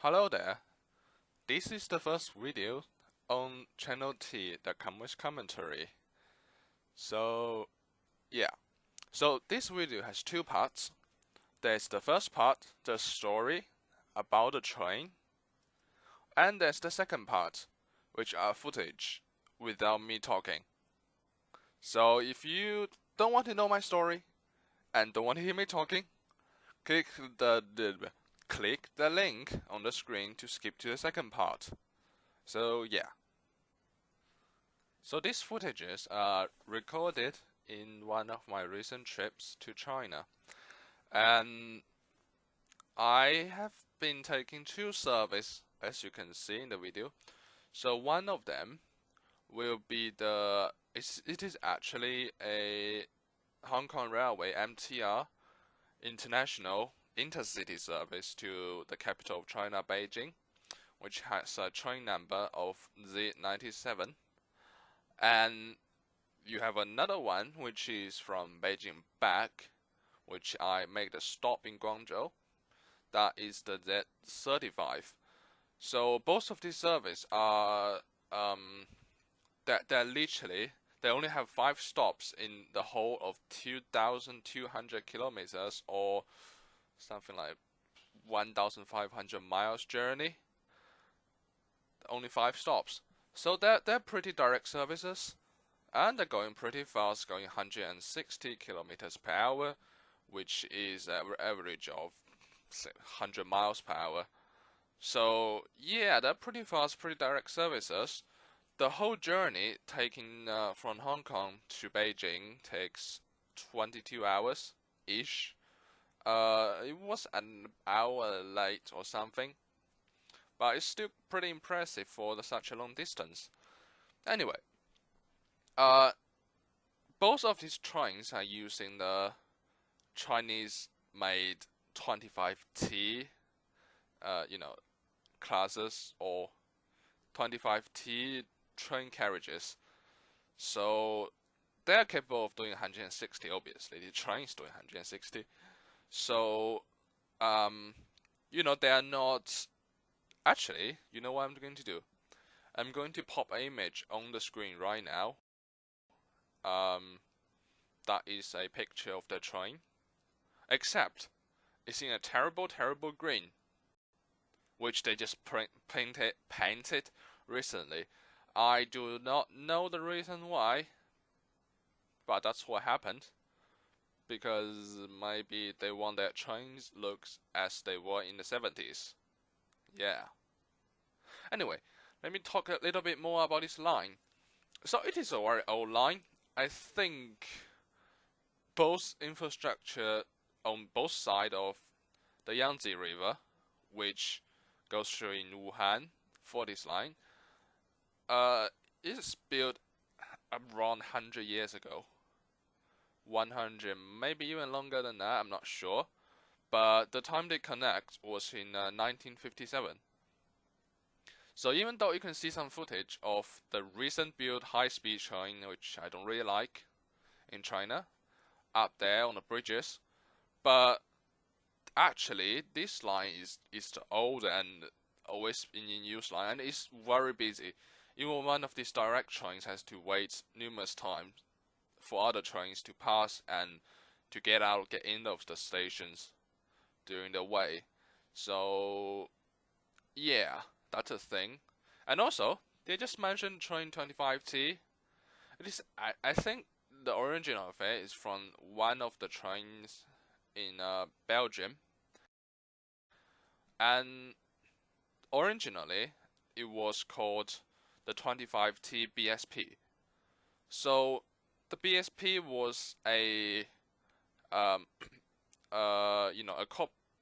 Hello there. This is the first video on Channel T that comes with commentary. So, yeah. So this video has two parts. There's the first part, the story about the train, and there's the second part, which are footage without me talking. So if you don't want to know my story and don't want to hear me talking, click the link on the screen to skip to the second part. So yeah. So these footages are recorded in one of my recent trips to China. And I have been taking two surveys, as you can see in the video. So one of them will be it is actually a Hong Kong Railway MTR International InterCity service to the capital of China, Beijing, which has a train number of Z97. And you have another one which is from Beijing back, which I make the stop in Guangzhou. That is the Z35. So both of these services are they're literally they only have 5 stops in the whole of 2,200 kilometers or something like 1,500 miles journey. Only 5 stops. So they're pretty direct services, and they're going pretty fast, going 160 kilometers per hour, which is an average of say 100 miles per hour. So yeah, they're pretty fast, pretty direct services. The whole journey taking from Hong Kong to Beijing takes 22 hours ish. It was an hour late or something, but it's still pretty impressive for such a long distance. Anyway, both of these trains are using the Chinese-made 25T, classes or 25T train carriages. So they're capable of doing 160. Obviously, the train is doing 160. So, they are not. Actually, you know what I'm going to do? I'm going to pop an image on the screen right now. That is a picture of the train, except it's in a terrible, terrible green, which they just painted recently. I do not know the reason why, but that's what happened. Because maybe they want their trains looks as they were in the 70s. Yeah. Anyway, let me talk a little bit more about this line. So it is a very old line. I think both infrastructure on both sides of the Yangtze River, which goes through in Wuhan for this line, is built around 100 years ago. 100, maybe even longer than that, I'm not sure. But the time they connect was in 1957. So even though you can see some footage of the recent built high-speed train, which I don't really like, in China, up there on the bridges, but actually this line is the old and always in use line, and it's very busy. Even one of these direct trains has to wait numerous times for other trains to pass and to get in of the stations during the way. So yeah, that's a thing. And also, they just mentioned train 25T. It is, I think the origin of it is from one of the trains in Belgium. And originally, it was called the 25T BSP. So the BSP was a a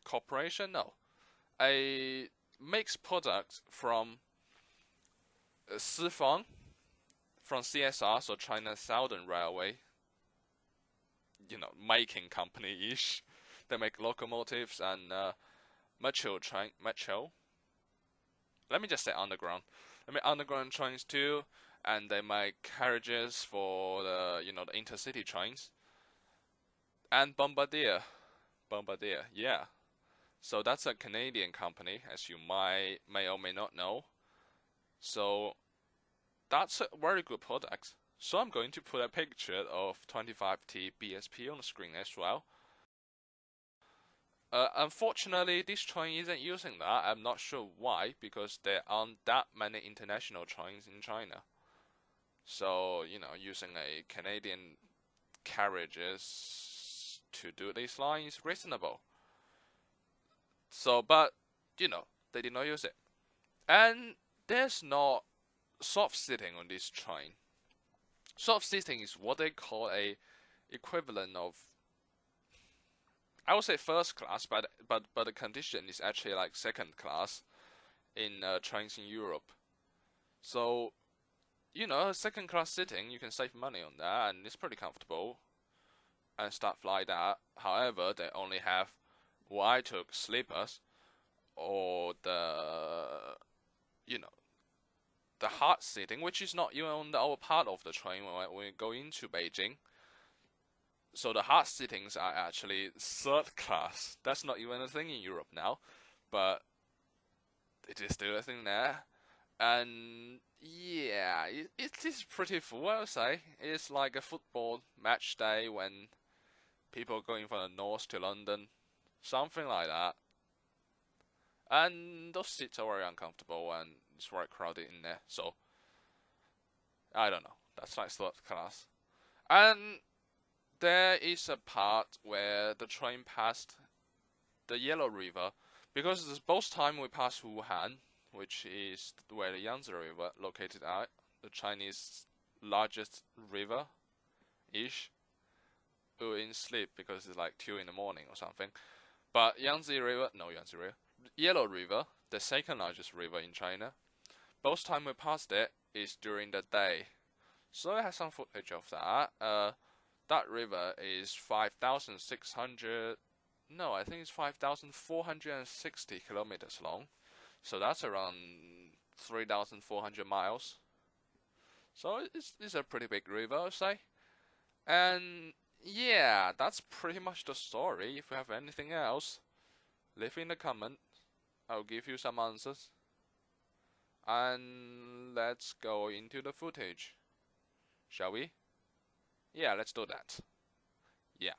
corporation, no, a mixed product from Sifang, from CSR, so China Southern Railway, making company-ish. They make locomotives and metro. Let me just say underground. They make underground trains too, and they make carriages for the the intercity trains. And Bombardier, yeah. So that's a Canadian company, as you may or may not know. So that's a very good product. So I'm going to put a picture of 25T BSP on the screen as well. Unfortunately, this train isn't using that. I'm not sure why, because there aren't that many international trains in China. So, using a Canadian carriages to do this line is reasonable. So, but, they did not use it. And there's no soft seating on this train. Soft seating is what they call a equivalent of, I would say first class, but the condition is actually like second class in trains in Europe. So, second class sitting, you can save money on that, and it's pretty comfortable and stuff like that. However, they only have what I took, sleepers, or the hard seating, which is not even on our part of the train when we go into Beijing. So the hard sittings are actually third class. That's not even a thing in Europe now, but it is still a thing there. And yeah, it is pretty full, I would say. It's like a football match day when people are going from the north to London, something like that. And those seats are very uncomfortable and it's very crowded in there. So I don't know. That's like third class. And there is a part where the train passed the Yellow River, because both time we passed Wuhan, which is where the Yangtze River located at, the Chinese largest river-ish. We were in sleep because it's like 2 in the morning or something. But Yellow River, the second largest river in China, both time we passed it is during the day. So I have some footage of that. That river is 5,600, no, I think it's 5,460 kilometers long. So that's around 3,400 miles. So it's a pretty big river, I would say. And yeah, that's pretty much the story. If you have anything else, leave in the comment. I'll give you some answers. And let's go into the footage. Shall we? Yeah, let's do that. Yeah.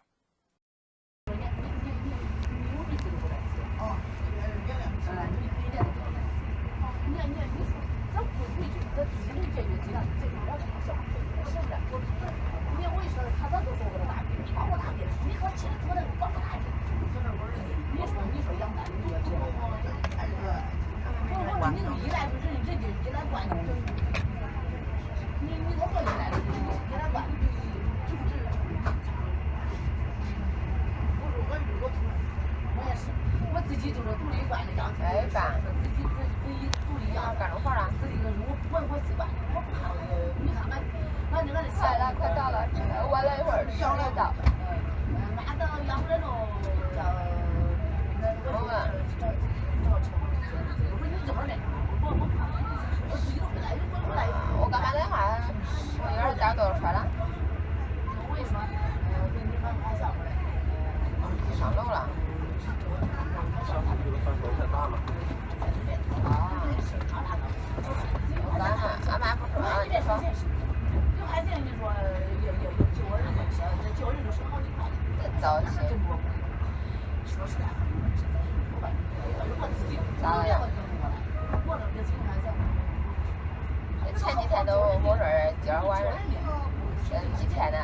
我干嘛的话，我有点打多少车了？上楼了。俺妈不说，你说。早起。咋样？前几天都没事儿，今儿晚上，以前呢？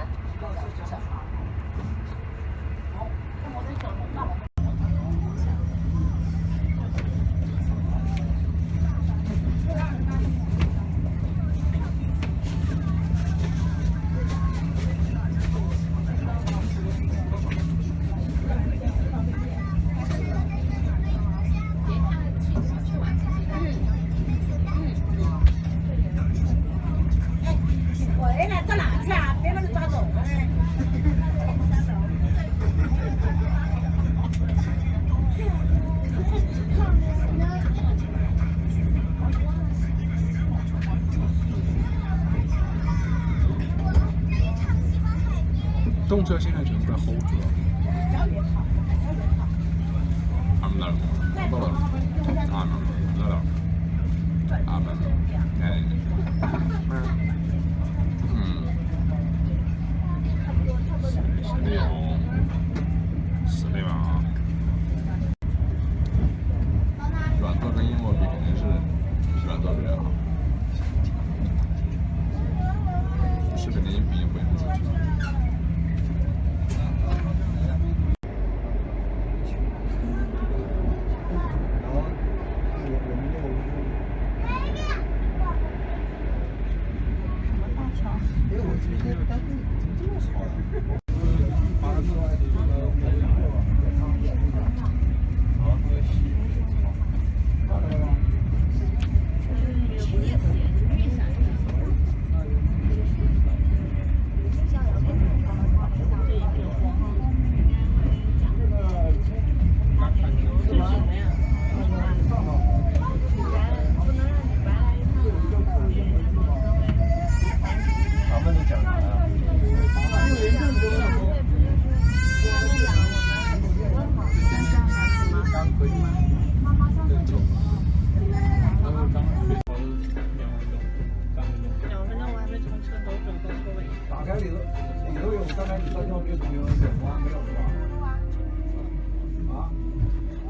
动车现在全部在 hold 住了。他们那儿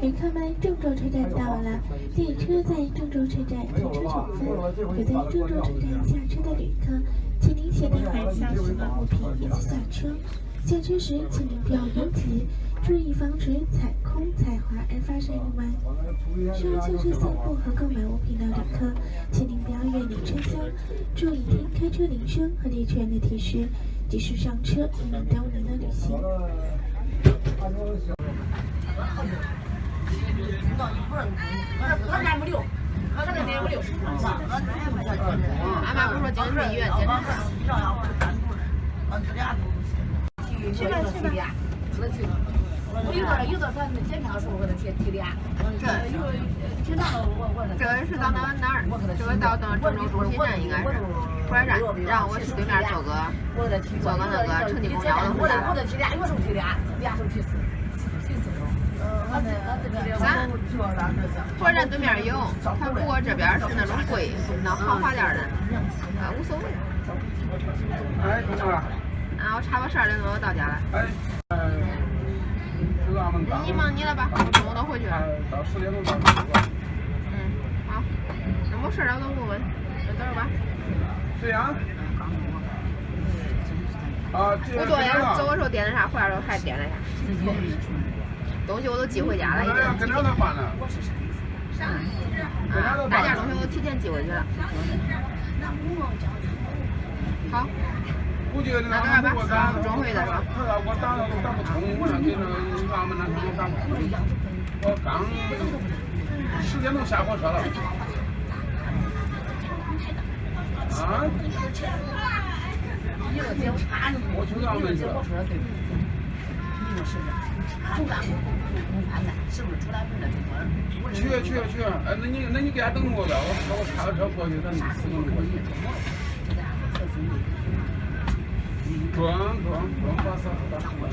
旅客们，郑州车站到了，列车在郑州车站停车9分，有在郑州车站下车的旅客，请您携带好自己的物品一起下车。下车时，请您不要拥挤，注意防止踩空、踩滑而发生意外。需要下车散步和购买物品的旅客，请您不要越离车厢，注意听开车铃声和列车员的提示，及时上车，以免耽误您的旅行。俺家没留，俺那边没留。俺妈不说精神医院检查。去吧去吧。有的反正检查的时候我给他提脸。这个是到哪儿？这个到郑州中心站应该是火车站，然后我去对面坐个那个城际公交的回来。我的提脸，有时候提脸，俩手提4。咱火车站对面有，它不过这边是那种贵，那豪华点的，无所谓。哎，你好。啊，我差不多12点多到家了。你忙你的吧，中午都回去了。到10点钟到。好，那没事了我都问问，等会儿吧。谁呀？啊，不多呀，走的时候点的啥，回来的时候还点了一下。东西我都寄回家了，已经。跟哪能换呢？大件东西我提前寄回去了。好。那等会儿吧，中午回再说。我打不通，我那给那俺们那边打不通。我刚10点钟下火车了。啊？我去俺们去了。去，哎，那你给俺等着我呗，我开个车过去，咱4分钟过去。装把伞打出来。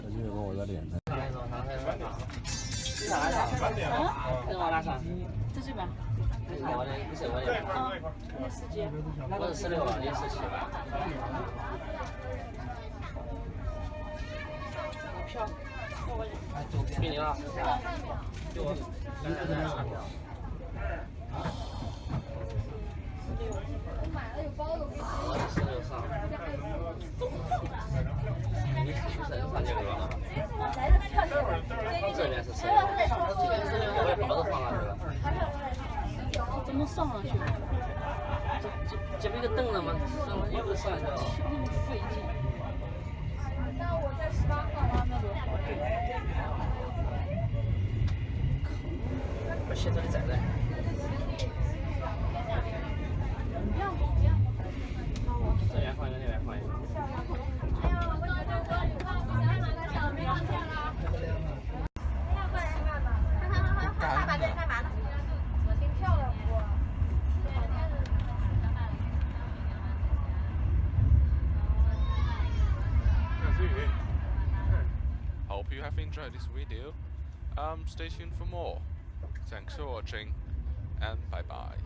肯定跟我在脸上。跟我拿啥？这是吧？我的，你是我的。你是几？我是16啊，你17。票，给你了。给我。我买了有包的。我是16上。你上这个了？这边是16，我也包都放了是吧？怎么上去？这不一个凳子吗？上又不是上去了。那么费劲。那我在18号啊，那多好。我写着你在这。不要。这边放一个，那边放一个。Hope you have enjoyed this video. Stay tuned for more. Thanks for watching, and bye bye.